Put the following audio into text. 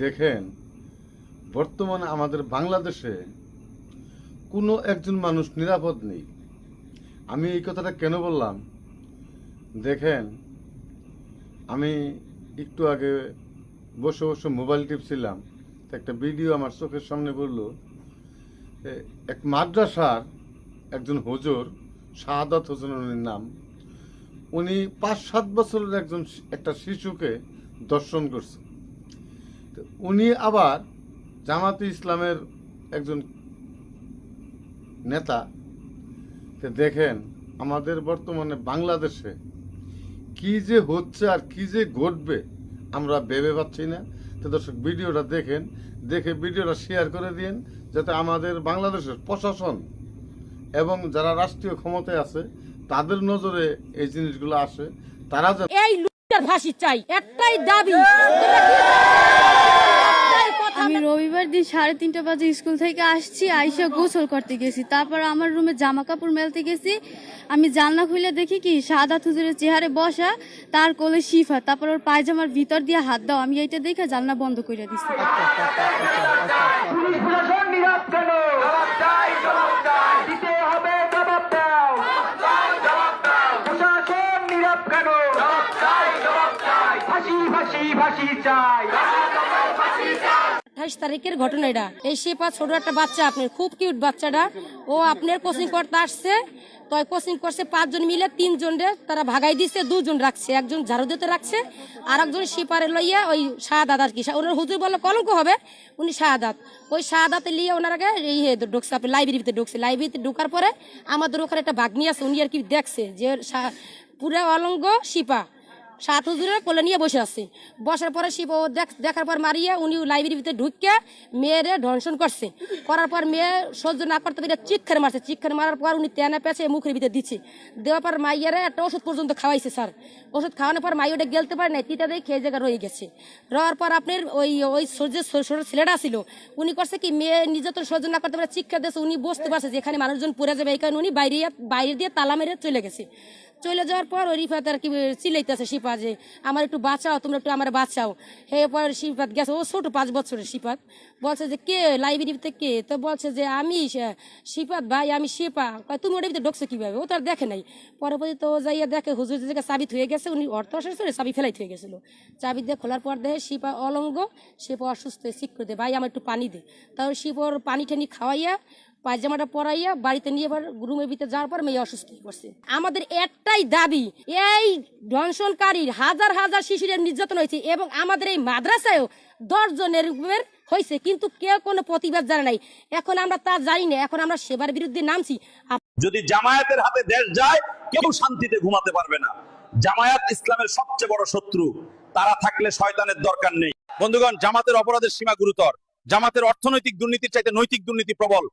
দেখেন, বর্তমানে আমাদের বাংলাদেশে কোনো একজন মানুষ নিরাপদ নেই। আমি এই কথাটা কেন বললাম, দেখেন, আমি একটু আগে বসে বসে মোবাইল টিপছিলাম, তো একটা ভিডিও আমার চোখের সামনে পড়লো। এক মাদ্রাসার একজন হুজুর, শাহাদাত হোসেন উনির নাম, উনি 5-7 বছরের একটা শিশুকে দর্শন করছে। তো উনি আবার জামাতে ইসলামের একজন নেতা। তো দেখেন, আমাদের বর্তমানে বাংলাদেশে কি যে হচ্ছে আর কি যে ঘটবে আমরা ভেবে পাচ্ছি না। তো দর্শক, ভিডিওটা দেখেন, দেখে ভিডিওটা শেয়ার করে দিন, যাতে আমাদের বাংলাদেশের প্রশাসন এবং যারা রাষ্ট্রীয় ক্ষমতায় আছে তাদের নজরে এই জিনিসগুলো আসে। তারা এই লুটের ফাঁসি চাই, একটাই দাবি। আমি রবিবার দিন 3:30 বাজে স্কুল থেকে আসছি, আইসা গোসল করতে গেছি। তারপর আমার রুমে জামা কাপড় মেলতে গেছি। আমি জানলা খুলে দেখি কি শাহাদাত হুজুরের চেহারে বসা, তার কোলে শিফা, তারপর ওর পায়জামার ভিতর দিয়ে হাত দাও। আমি এইটা দেখে জানলা বন্ধ করে দিচ্ছি। চাই 28 তারিখের ঘটনা এটা। এই শেপা ছোট একটা বাচ্চা, আপনার খুব কিউট বাচ্চাটা। ও আপনার কোচিং করতে আসছে, তো কোচিং করছে 5 জন মিলে, 3 জনরে তারা ভাগাই দিচ্ছে, 2 জন রাখছে, একজন ঝাড়ু দিতে রাখছে, আর একজন শিপারে লইয়া ওই শাহাদাত আর কি, ওনার হুজুর বললো কলঙ্ক হবে, উনি শাহাদাত, ওই শাহাদাতে লিয়ে ওনারাকে এই ঢুকছে, আপনি লাইব্রেরিতে ঢুকছে। লাইব্রেরিতে ঢুকার পরে আমাদের ওখানে একটা ভাগ্নি আছে, উনি আর কি দেখছে যে পুরা অলঙ্গ শিপা সাত হুজুরের কোলে নিয়ে বসে আছে। বসার পরে শিব দেখার পর মারিয়ে উনি লাইব্রেরির ভিতরে ঢুকিয়ে মেয়েরে ধর্ষণ করছে। করার পর মেয়ে সহ্য না করতে পেরে চিৎকার মারছে। চিৎকার মারার পর উনি তেনা পেঁচে মুখের ভিতরে দিচ্ছে। দেওয়ার পর মাইয়ারে একটা ওষুধ পর্যন্ত খাওয়াইছে স্যার। ওষুধ খাওয়ানোর পর মাই ওটা গেলতে পারে নাই, তিতা দিয়ে খেয়ে জায়গা রয়ে গেছে। রওয়ার পর আপনার ওই ছেলেটা ছিল, উনি করছে কি মেয়ে নির্যাতন সহ্য না করতে পারে চিৎকার দিয়েছে। উনি বুঝতে পারছে যে এখানে মানুষজন পড়ে যাবে, এই কারণে উনি বাইরে দিয়ে তালা মেরে চলে গেছে। চলে যাওয়ার পর ওই রিফাত আর কি চিলাইতেছে শিপা যে আমার একটু বাঁচাও, তোমরা একটু আমার বাঁচাও। এরপর শিপাত গেছে, ও ছোট 5 বছরের শিপাত, বলছে যে কে লাইব্রেরিতে কে, তো বলছে যে আমি শিপাত ভাই, আমি শিপা। তুমি ওটার ভিতরে ঢুকছো কিভাবে, ও তো আর দেখে নাই। পরবর্তী তো যাইয়া দেখে হুজুর যে চাবি হয়ে গেছে, উনি অর্থ আসলে চাবি ফেলাই হয়ে গেছিল। চাবি দিয়ে খোলার পর দেখে শিপা অলঙ্গ, শিপা অসুস্থ, শিখ করে দে ভাই আমার একটু পানি দে। তারপর শিপর পানি ঠানি খাওয়াইয়া পায়জামাটা পরাইয়া বাড়িতে নিয়ে এবার রুমের ভিতরে যাওয়ার পর মেয়ে অসুস্থ হয়ে পড়ছে। আমাদের একটাই দাবি, এই ধর্ষণকারীর হাজার হাজার শিশুদের নির্যাতন হয়েছে এবং আমাদের এই মাদ্রাসায়ও 10 জনের হয়েছে, কিন্তু কেউ কোনো প্রতিবাদ জানে নাই। এখন আমরা তা জানি না, এখন আমরা সেবার বিরুদ্ধে নামছি। যদি জামায়াতের হাতে দেশ যায়, কেউ শান্তিতে ঘুমাতে পারবে না। জামায়াত ইসলামের সবচেয়ে বড় শত্রু, তারা থাকলে শয়তানের দরকার নেই। বন্ধুগণ, জামাতের অপরাধের সীমা গুরুতর। জামাতের অর্থনৈতিক দুর্নীতির চাইতে নৈতিক দুর্নীতি প্রবল।